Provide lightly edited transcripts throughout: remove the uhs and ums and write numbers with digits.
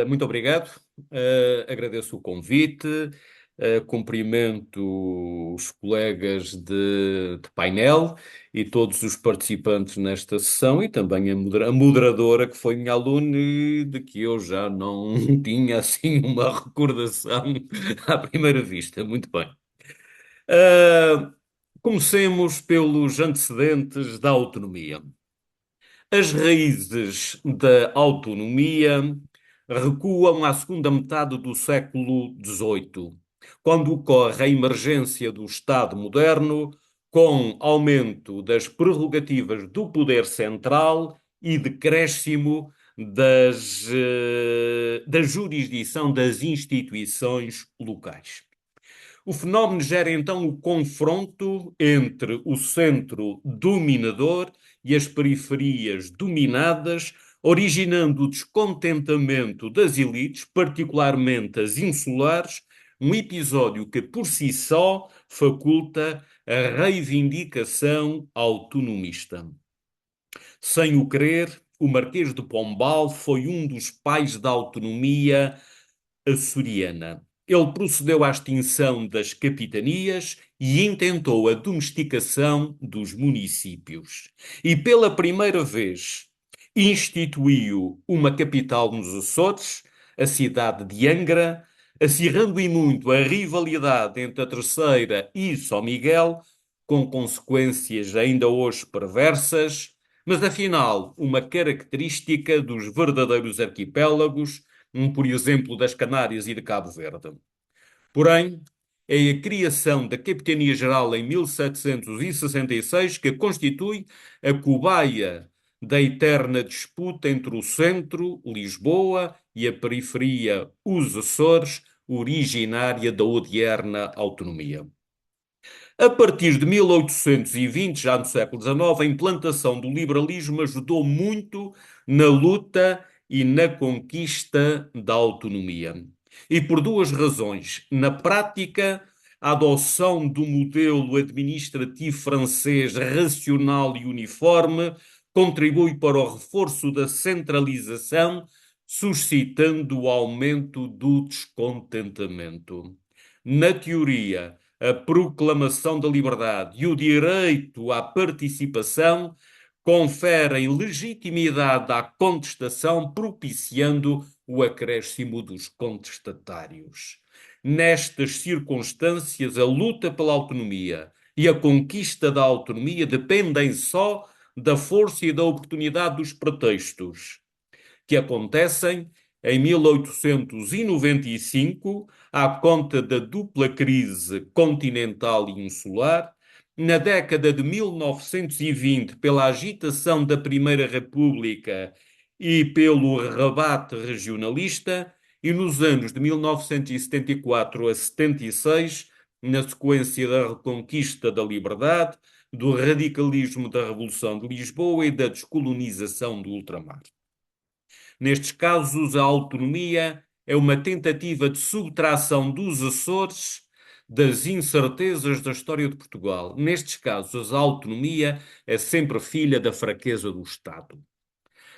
Muito obrigado. Agradeço o convite. Cumprimento os colegas de painel e todos os participantes nesta sessão e também a moderadora que foi minha aluna e de que eu já não tinha assim uma recordação à primeira vista. Muito bem. Uh, Comecemos pelos antecedentes da autonomia. As raízes da autonomia recuam à segunda metade do século XVIII, quando ocorre a emergência do Estado moderno, com aumento das prerrogativas do poder central e decréscimo da jurisdição das instituições locais. O fenómeno gera então o confronto entre o centro dominador e as periferias dominadas, originando o descontentamento das elites, particularmente as insulares, um episódio que por si só faculta a reivindicação autonomista. Sem o querer, o Marquês de Pombal foi um dos pais da autonomia açoriana. Ele procedeu à extinção das capitanias e intentou a domesticação dos municípios. E pela primeira vez instituiu uma capital nos Açores, a cidade de Angra, acirrando e muito a rivalidade entre a Terceira e São Miguel, com consequências ainda hoje perversas, mas afinal uma característica dos verdadeiros arquipélagos, por exemplo, das Canárias e de Cabo Verde. Porém, é a criação da Capitania-Geral em 1766 que constitui a cobaia da eterna disputa entre o centro, Lisboa, e a periferia, os Açores, originária da odierna autonomia. A partir de 1820, já no século XIX, a implantação do liberalismo ajudou muito na luta e na conquista da autonomia. E por duas razões. Na prática, a adoção do modelo administrativo francês racional e uniforme contribui para o reforço da centralização, suscitando o aumento do descontentamento. Na teoria, a proclamação da liberdade e o direito à participação conferem legitimidade à contestação, propiciando o acréscimo dos contestatários. Nestas circunstâncias, a luta pela autonomia e a conquista da autonomia dependem só da força e da oportunidade dos pretextos que acontecem em 1895, à conta da dupla crise continental e insular, na década de 1920, pela agitação da Primeira República e pelo rebate regionalista, e nos anos de 1974 a 76, na sequência da reconquista da liberdade, do radicalismo da Revolução de Lisboa e da descolonização do ultramar. Nestes casos, a autonomia é uma tentativa de subtração dos Açores das incertezas da história de Portugal. Nestes casos, a autonomia é sempre filha da fraqueza do Estado.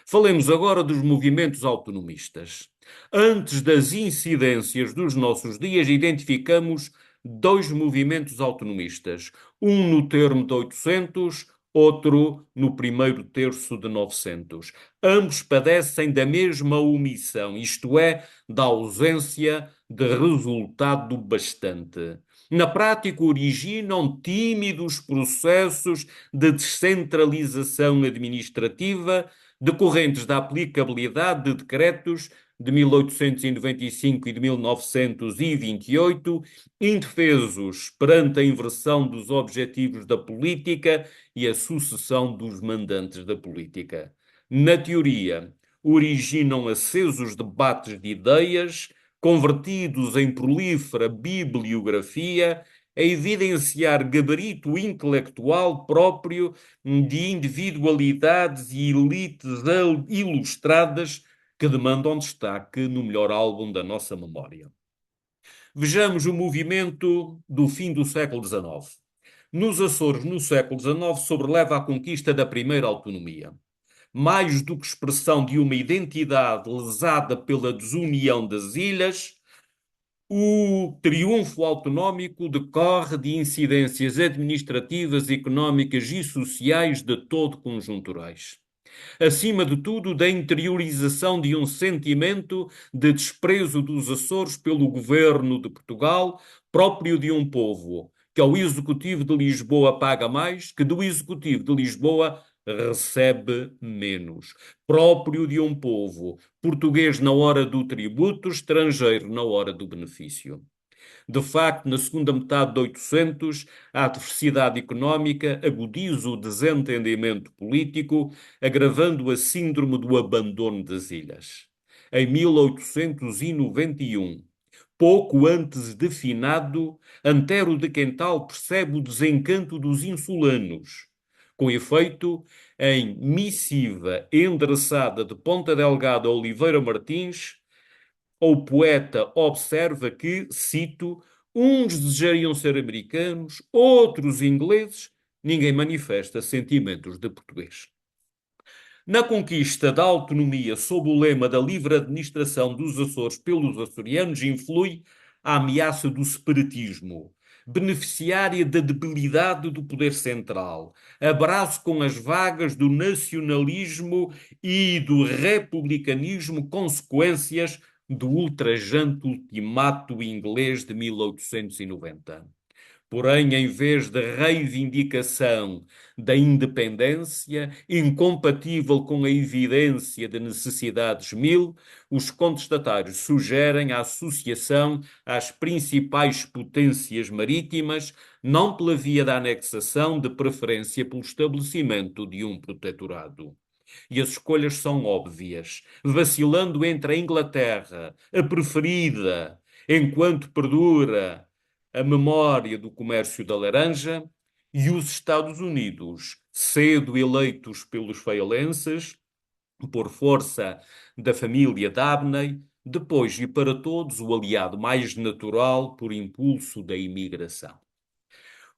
Falemos agora dos movimentos autonomistas. Antes das incidências dos nossos dias, identificamos dois movimentos autonomistas, um no termo de 800, outro no primeiro terço de 900. Ambos padecem da mesma omissão, isto é, da ausência de resultado bastante. Na prática, originam tímidos processos de descentralização administrativa decorrentes da aplicabilidade de decretos de 1895 e de 1928, indefesos perante a inversão dos objetivos da política e a sucessão dos mandantes da política. Na teoria, originam acesos debates de ideias, convertidos em prolífera bibliografia, a evidenciar gabarito intelectual próprio de individualidades e elites ilustradas que demandam destaque no melhor álbum da nossa memória. Vejamos o movimento do fim do século XIX. Nos Açores, no século XIX, sobreleva a conquista da primeira autonomia. mais do que expressão de uma identidade lesada pela desunião das ilhas, o triunfo autonómico decorre de incidências administrativas, económicas e sociais de todo conjunturais. Acima de tudo, da interiorização de um sentimento de desprezo dos Açores pelo governo de Portugal, próprio de um povo que ao Executivo de Lisboa paga mais, que do Executivo de Lisboa recebe menos. Próprio de um povo português na hora do tributo, estrangeiro na hora do benefício. De facto, na segunda metade de 800, a adversidade económica agudiza o desentendimento político, agravando a síndrome do abandono das ilhas. Em 1891, pouco antes de finado, Antero de Quental percebe o desencanto dos insulanos. Com efeito, em missiva endereçada de Ponta Delgada a Oliveira Martins, o poeta observa que, cito, uns desejariam ser americanos, outros ingleses, ninguém manifesta sentimentos de português. Na conquista da autonomia sob o lema da livre administração dos Açores pelos açorianos, influi a ameaça do separatismo, beneficiária da debilidade do poder central, abraço com as vagas do nacionalismo e do republicanismo, consequências do ultrajante ultimato inglês de 1890. Porém, em vez de reivindicação da independência, incompatível com a evidência de necessidades mil, os contestatários sugerem a associação às principais potências marítimas, não pela via da anexação, de preferência pelo estabelecimento de um protetorado. E as escolhas são óbvias, vacilando entre a Inglaterra, a preferida, enquanto perdura a memória do comércio da laranja, e os Estados Unidos, cedo eleitos pelos faialenses, por força da família Dabney, depois e para todos o aliado mais natural por impulso da imigração.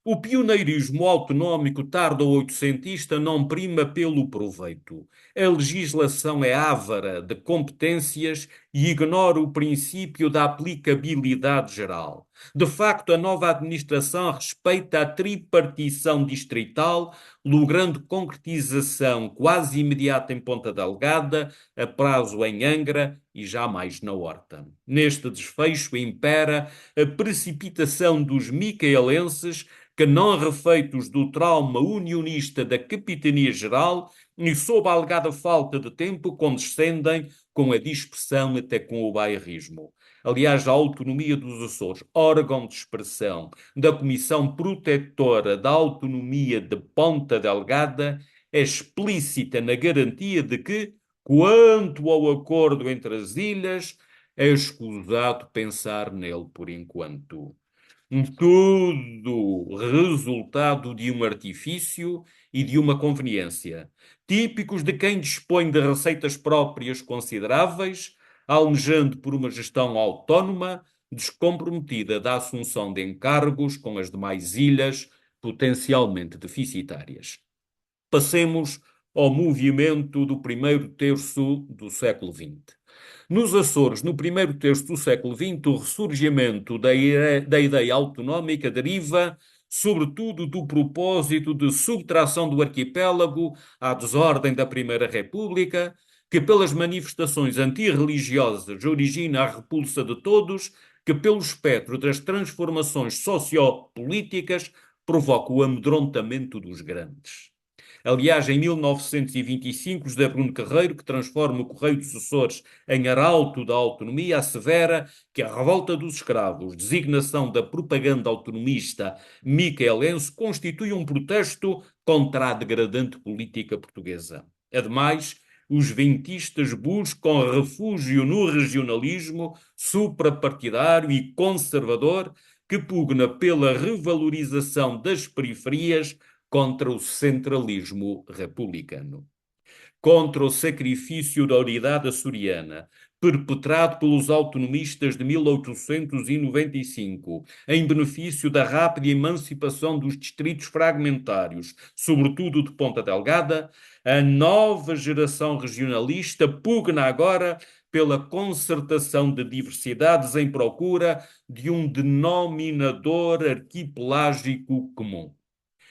O pioneirismo autonómico tardo-oitocentista não prima pelo proveito. A legislação é ávara de competências e ignora o princípio da aplicabilidade geral. De facto, a nova administração respeita a tripartição distrital, logrando concretização quase imediata em Ponta Delgada, a prazo em Angra e jamais na Horta. Neste desfecho impera a precipitação dos micaelenses, que, não refeitos do trauma unionista da capitania geral e sob a alegada falta de tempo, condescendem com a dispersão até com o bairrismo. Aliás, a autonomia dos Açores, órgão de expressão da Comissão Protetora da Autonomia de Ponta Delgada, é explícita na garantia de que, quanto ao acordo entre as ilhas, é escusado pensar nele por enquanto. Tudo resultado de um artifício e de uma conveniência, típicos de quem dispõe de receitas próprias consideráveis, almejando por uma gestão autónoma, descomprometida da assunção de encargos com as demais ilhas potencialmente deficitárias. Passemos ao movimento do primeiro terço do século XX. Nos Açores, no primeiro terço do século XX, o ressurgimento da ideia autonómica deriva, sobretudo, do propósito de subtração do arquipélago à desordem da Primeira República, que pelas manifestações antirreligiosas origina a repulsa de todos, que pelo espectro das transformações sociopolíticas provoca o amedrontamento dos grandes. Aliás, em 1925, José Bruno Carreiro, que transforma o Correio dos Açores em arauto da autonomia, assevera que a revolta dos escravos, designação da propaganda autonomista micaelense, constitui um protesto contra a degradante política portuguesa. Ademais, os ventistas buscam refúgio no regionalismo suprapartidário e conservador que pugna pela revalorização das periferias contra o centralismo republicano, contra o sacrifício da unidade açoriana, perpetrado pelos autonomistas de 1895, em benefício da rápida emancipação dos distritos fragmentários, sobretudo de Ponta Delgada, a nova geração regionalista pugna agora pela concertação de diversidades em procura de um denominador arquipelágico comum.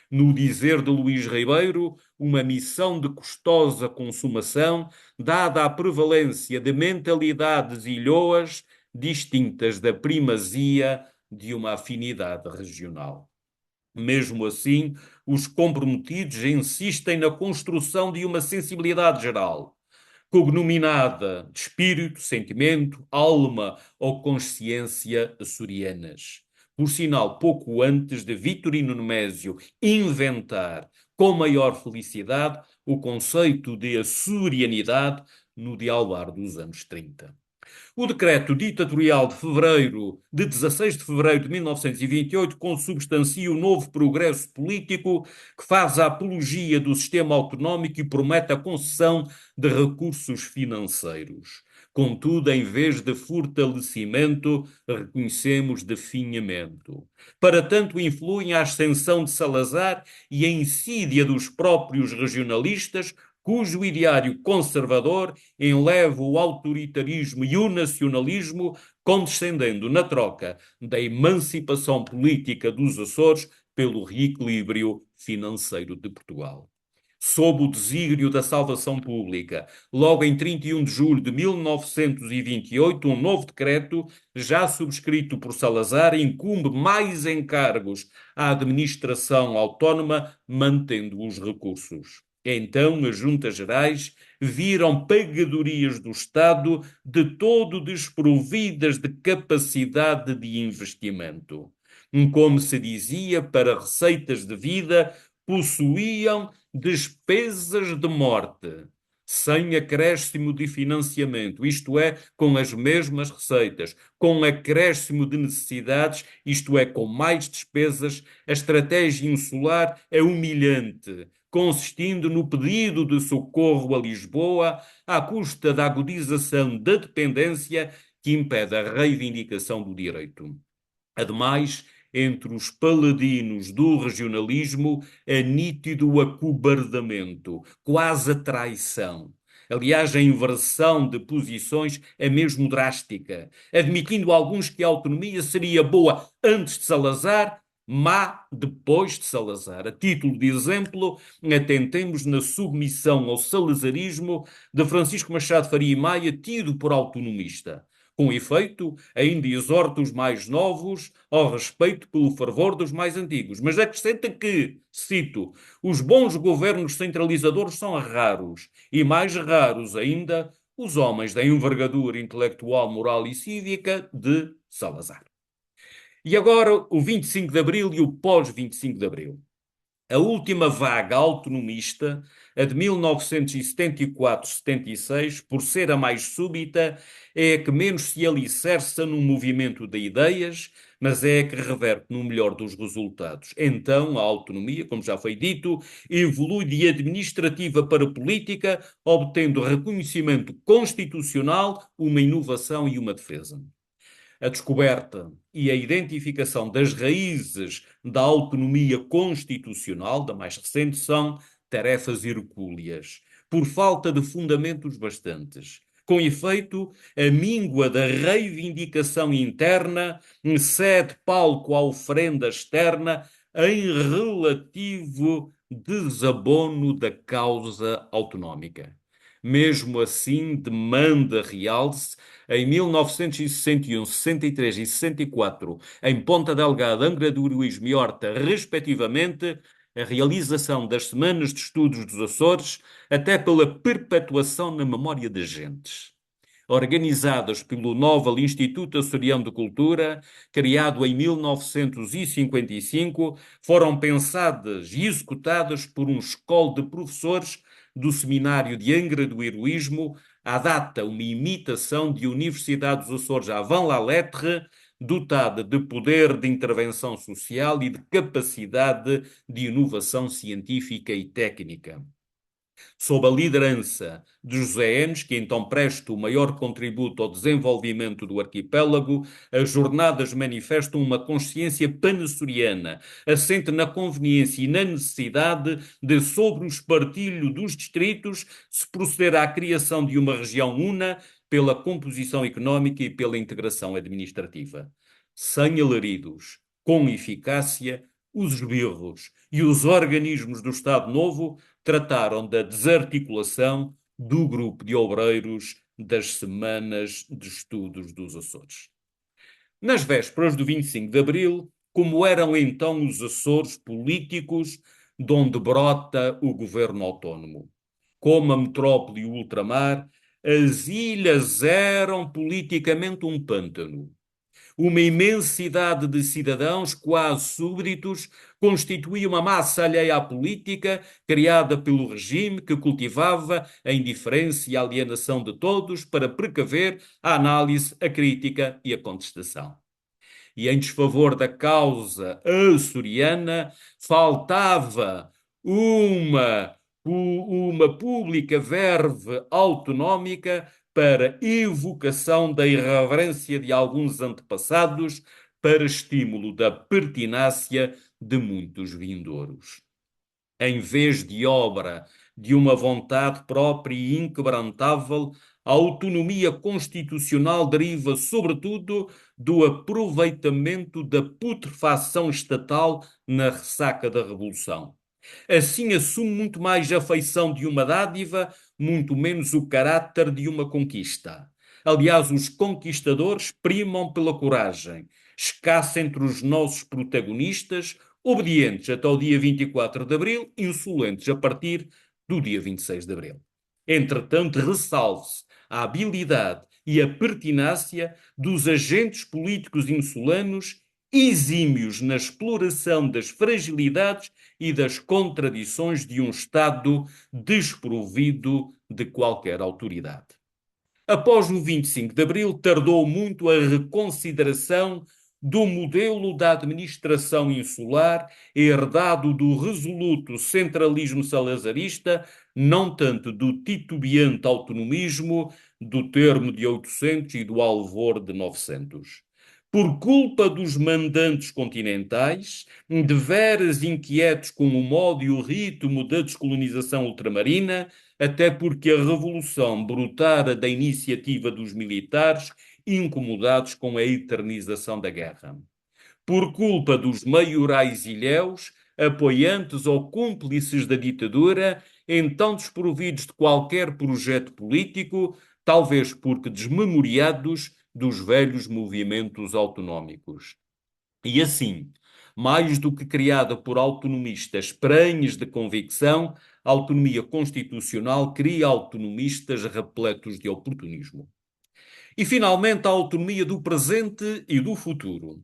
No dizer de Luís Ribeiro, uma missão de custosa consumação, dada a prevalência de mentalidades ilhoas distintas da primazia de uma afinidade regional. Mesmo assim, os comprometidos insistem na construção de uma sensibilidade geral, cognominada de espírito, sentimento, alma ou consciência açorianas. Por sinal, pouco antes de Vitorino Nemésio inventar com maior felicidade o conceito de açorianidade no dialbar dos anos 30. O decreto ditatorial de 16 de fevereiro de 1928 consubstancia o novo progresso político que faz a apologia do sistema autonómico e promete a concessão de recursos financeiros. Contudo, em vez de fortalecimento, reconhecemos definhamento. Para tanto, influem a ascensão de Salazar e a insídia dos próprios regionalistas, cujo ideário conservador enleva o autoritarismo e o nacionalismo, condescendendo na troca da emancipação política dos Açores pelo reequilíbrio financeiro de Portugal. Sob o desígnio da salvação pública, logo em 31 de julho de 1928, um novo decreto, já subscrito por Salazar, incumbe mais encargos à administração autónoma, mantendo os recursos. Então, as juntas gerais viram pagadorias do Estado de todo desprovidas de capacidade de investimento. Como se dizia, para receitas de vida, possuíam despesas de morte, sem acréscimo de financiamento, isto é, com as mesmas receitas, com acréscimo de necessidades, isto é, com mais despesas. A estratégia insular é humilhante, consistindo no pedido de socorro a Lisboa à custa da agudização da dependência que impede a reivindicação do direito. Ademais, entre os paladinos do regionalismo é nítido o acobardamento, quase a traição. Aliás, a inversão de posições é mesmo drástica, admitindo alguns que a autonomia seria boa antes de Salazar, má depois de Salazar. A título de exemplo, atentemos na submissão ao salazarismo de Francisco Machado Faria e Maia, tido por autonomista. Com efeito, ainda exorta os mais novos ao respeito pelo fervor dos mais antigos, mas acrescenta que, cito, os bons governos centralizadores são raros, e mais raros ainda os homens da envergadura intelectual, moral e cívica de Salazar. E agora o 25 de Abril e o pós-25 de Abril. A última vaga autonomista, a de 1974-76, por ser a mais súbita, é a que menos se alicerça no movimento de ideias, mas é a que reverte no melhor dos resultados. Então, a autonomia, como já foi dito, evolui de administrativa para política, obtendo reconhecimento constitucional, uma inovação e uma defesa. A descoberta e a identificação das raízes da autonomia constitucional, da mais recente, são tarefas hercúleas, por falta de fundamentos bastantes. Com efeito, a míngua da reivindicação interna cede palco à oferenda externa em relativo desabono da causa autonómica. Mesmo assim, demanda realce em 1961, 63 e 64, em Ponta Delgada, Angra do Heroísmo e Horta, respectivamente, a realização das Semanas de Estudos dos Açores, até pela perpetuação na memória das gentes. Organizadas pelo Novo Instituto Açoriano de Cultura, criado em 1955, foram pensadas e executadas por um escola de professores do Seminário de Angra do Heroísmo, à data uma imitação de Universidade dos Açores avant la lettre, dotada de poder de intervenção social e de capacidade de inovação científica e técnica. Sob a liderança de José Enes, que então presta o maior contributo ao desenvolvimento do arquipélago, as jornadas manifestam uma consciência pan-açoriana, assente na conveniência e na necessidade de, sobre o espartilho dos distritos, se proceder à criação de uma região una pela composição económica e pela integração administrativa. Sem alaridos, com eficácia, os esbirros e os organismos do Estado Novo trataram da desarticulação do grupo de obreiros das Semanas de Estudos dos Açores. Nas vésperas do 25 de Abril, como eram então os Açores políticos de onde brota o governo autónomo? Como a metrópole e o ultramar, as ilhas eram politicamente um pântano. Uma imensidade de cidadãos, quase súbditos, constituía uma massa alheia à política, criada pelo regime que cultivava a indiferença e a alienação de todos para precaver a análise, a crítica e a contestação. E em desfavor da causa açoriana, faltava uma, uma pública verve autonómica para evocação da irreverência de alguns antepassados, para estímulo da pertinácia de muitos vindouros. Em vez de obra de uma vontade própria e inquebrantável, a autonomia constitucional deriva, sobretudo, do aproveitamento da putrefação estatal na ressaca da Revolução. Assim assume muito mais a feição de uma dádiva, muito menos o caráter de uma conquista. Aliás, os conquistadores primam pela coragem, escassa entre os nossos protagonistas, obedientes até o dia 24 de Abril, insolentes a partir do dia 26 de Abril. Entretanto, ressalve-se a habilidade e a pertinácia dos agentes políticos insulanos, exímios na exploração das fragilidades e das contradições de um Estado desprovido de qualquer autoridade. Após o 25 de Abril, tardou muito a reconsideração do modelo da administração insular, herdado do resoluto centralismo salazarista, não tanto do titubeante autonomismo do termo de 800 e do alvor de 900. Por culpa dos mandantes continentais, deveras inquietos com o modo e o ritmo da descolonização ultramarina, até porque a revolução brotara da iniciativa dos militares, incomodados com a eternização da guerra. Por culpa dos maiorais ilhéus, apoiantes ou cúmplices da ditadura, então desprovidos de qualquer projeto político, talvez porque desmemoriados dos velhos movimentos autonómicos. E assim, mais do que criada por autonomistas prenhes de convicção, a autonomia constitucional cria autonomistas repletos de oportunismo. E, finalmente, a autonomia do presente e do futuro.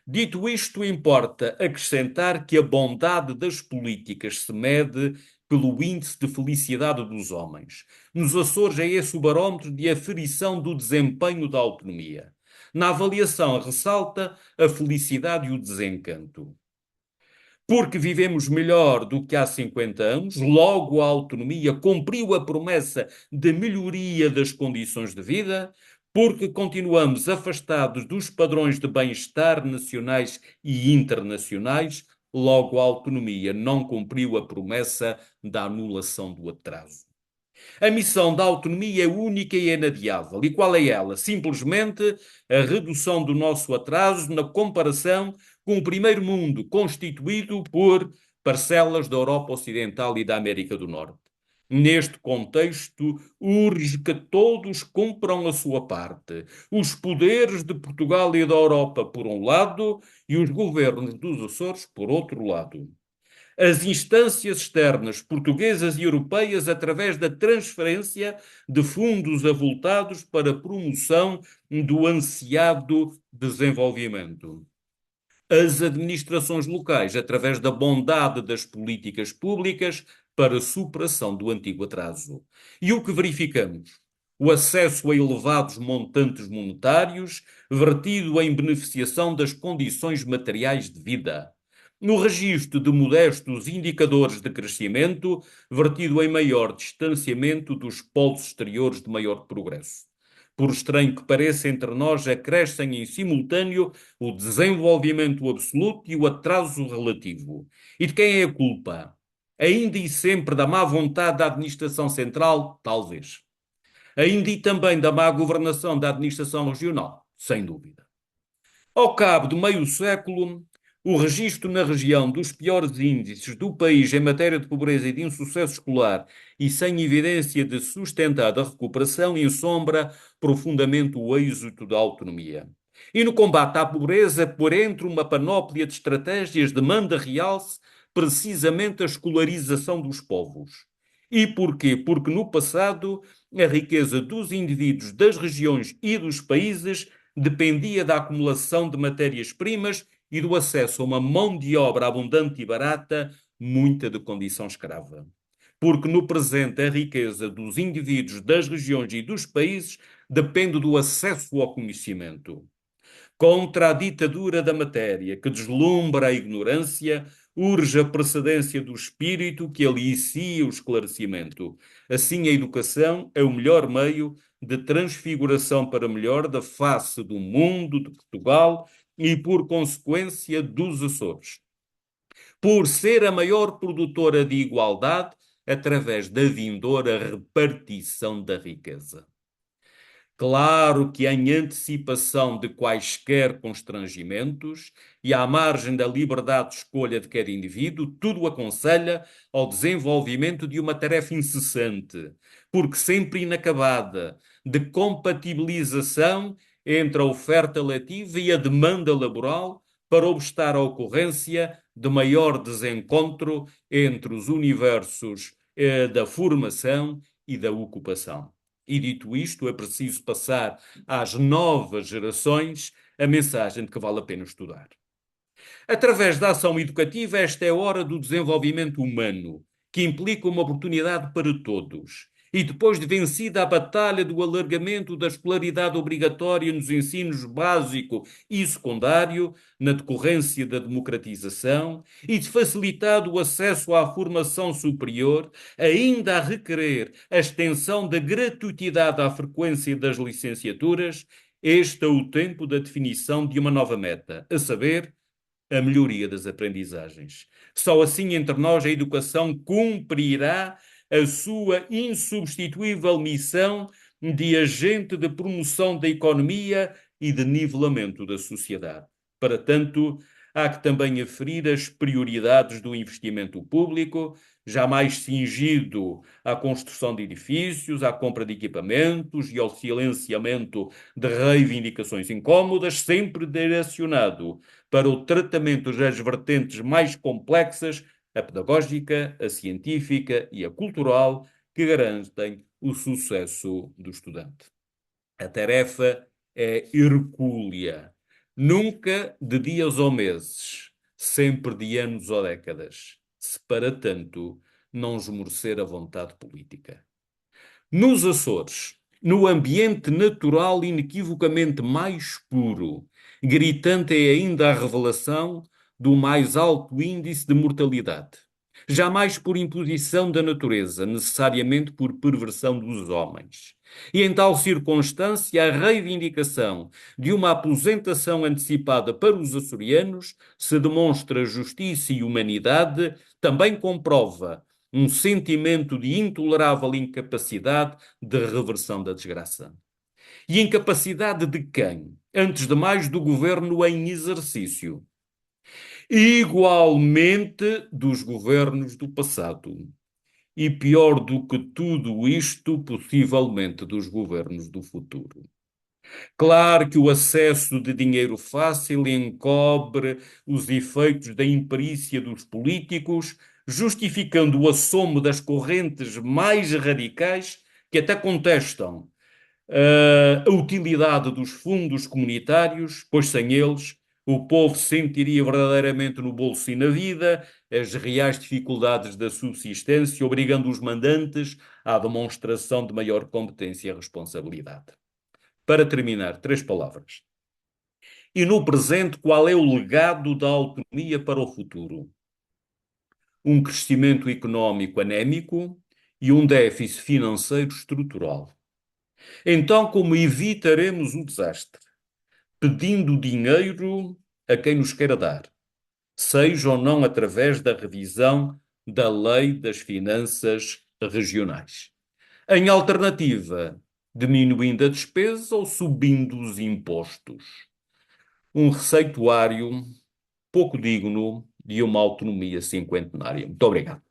Dito isto, importa acrescentar que a bondade das políticas se mede pelo índice de felicidade dos homens. Nos Açores é esse o barómetro de aferição do desempenho da autonomia. Na avaliação ressalta a felicidade e o desencanto. Porque vivemos melhor do que há 50 anos, logo a autonomia cumpriu a promessa de melhoria das condições de vida, porque continuamos afastados dos padrões de bem-estar nacionais e internacionais, logo a autonomia não cumpriu a promessa da anulação do atraso. A missão da autonomia é única e inadiável. E qual é ela? Simplesmente a redução do nosso atraso na comparação com o primeiro mundo, constituído por parcelas da Europa Ocidental e da América do Norte. Neste contexto, urge que todos cumpram a sua parte. Os poderes de Portugal e da Europa, por um lado, e os governos dos Açores, por outro lado. As instâncias externas portuguesas e europeias através da transferência de fundos avultados para a promoção do ansiado desenvolvimento. As administrações locais através da bondade das políticas públicas para a superação do antigo atraso. E o que verificamos? O acesso a elevados montantes monetários vertido em beneficiação das condições materiais de vida. no registro de modestos indicadores de crescimento, vertido em maior distanciamento dos polos exteriores de maior progresso. Por estranho que pareça, entre nós acrescem em simultâneo o desenvolvimento absoluto e o atraso relativo. E de quem é a culpa? Ainda e sempre da má vontade da administração central? Talvez. Ainda e também da má governação da administração regional? Sem dúvida. Ao cabo de meio século, o registro na região dos piores índices do país em matéria de pobreza e de insucesso escolar e sem evidência de sustentada recuperação ensombra profundamente o êxito da autonomia. E no combate à pobreza, por entre uma panóplia de estratégias, demanda realce precisamente a escolarização dos povos. E porquê? Porque no passado a riqueza dos indivíduos, das regiões e dos países dependia da acumulação de matérias-primas e do acesso a uma mão de obra abundante e barata, muita de condição escrava. Porque no presente a riqueza dos indivíduos, das regiões e dos países depende do acesso ao conhecimento. Contra a ditadura da matéria, que deslumbra a ignorância, urge a precedência do espírito que alicia o esclarecimento. Assim, a educação é o melhor meio de transfiguração para melhor da face do mundo, de Portugal e, por consequência, dos Açores. Por ser a maior produtora de igualdade através da vindoura repartição da riqueza. Claro que em antecipação de quaisquer constrangimentos e à margem da liberdade de escolha de cada indivíduo, tudo aconselha ao desenvolvimento de uma tarefa incessante, porque sempre inacabada, de compatibilização entre a oferta letiva e a demanda laboral para obstar a ocorrência de maior desencontro entre os universos da formação e da ocupação. E dito isto, é preciso passar às novas gerações a mensagem de que vale a pena estudar. Através da ação educativa, esta é a hora do desenvolvimento humano, que implica uma oportunidade para todos. E depois de vencida a batalha do alargamento da escolaridade obrigatória nos ensinos básico e secundário, na decorrência da democratização, e de facilitado o acesso à formação superior, ainda a requerer a extensão da gratuitidade à frequência das licenciaturas, este é o tempo da definição de uma nova meta, a saber, a melhoria das aprendizagens. Só assim entre nós a educação cumprirá a sua insubstituível missão de agente de promoção da economia e de nivelamento da sociedade. Para tanto, há que também aferir as prioridades do investimento público, jamais cingido à construção de edifícios, à compra de equipamentos e ao silenciamento de reivindicações incómodas, sempre direcionado para o tratamento das vertentes mais complexas, a pedagógica, a científica e a cultural, que garantem o sucesso do estudante. A tarefa é hercúlea, nunca de dias ou meses, sempre de anos ou décadas, se para tanto não esmorecer a vontade política. Nos Açores, no ambiente natural inequivocamente mais puro, gritante é ainda a revelação do mais alto índice de mortalidade. Jamais por imposição da natureza, necessariamente por perversão dos homens. E em tal circunstância, a reivindicação de uma aposentação antecipada para os açorianos se demonstra justiça e humanidade, também comprova um sentimento de intolerável incapacidade de reversão da desgraça. E incapacidade de quem? Antes de mais, do governo em exercício. Igualmente dos governos do passado. E pior do que tudo isto, possivelmente dos governos do futuro. Claro que o acesso de dinheiro fácil encobre os efeitos da imperícia dos políticos, justificando o assomo das correntes mais radicais que até contestam a utilidade dos fundos comunitários, pois sem eles o povo sentiria verdadeiramente no bolso e na vida as reais dificuldades da subsistência, obrigando os mandantes à demonstração de maior competência e responsabilidade. Para terminar, três palavras. E no presente, qual é o legado da autonomia para o futuro? Um crescimento económico anémico e um déficit financeiro estrutural. Então, como evitaremos o desastre? Pedindo dinheiro a quem nos queira dar, seja ou não através da revisão da Lei das Finanças Regionais. Em alternativa, diminuindo a despesa ou subindo os impostos. Um receituário pouco digno de uma autonomia cinquentenária. Muito obrigado.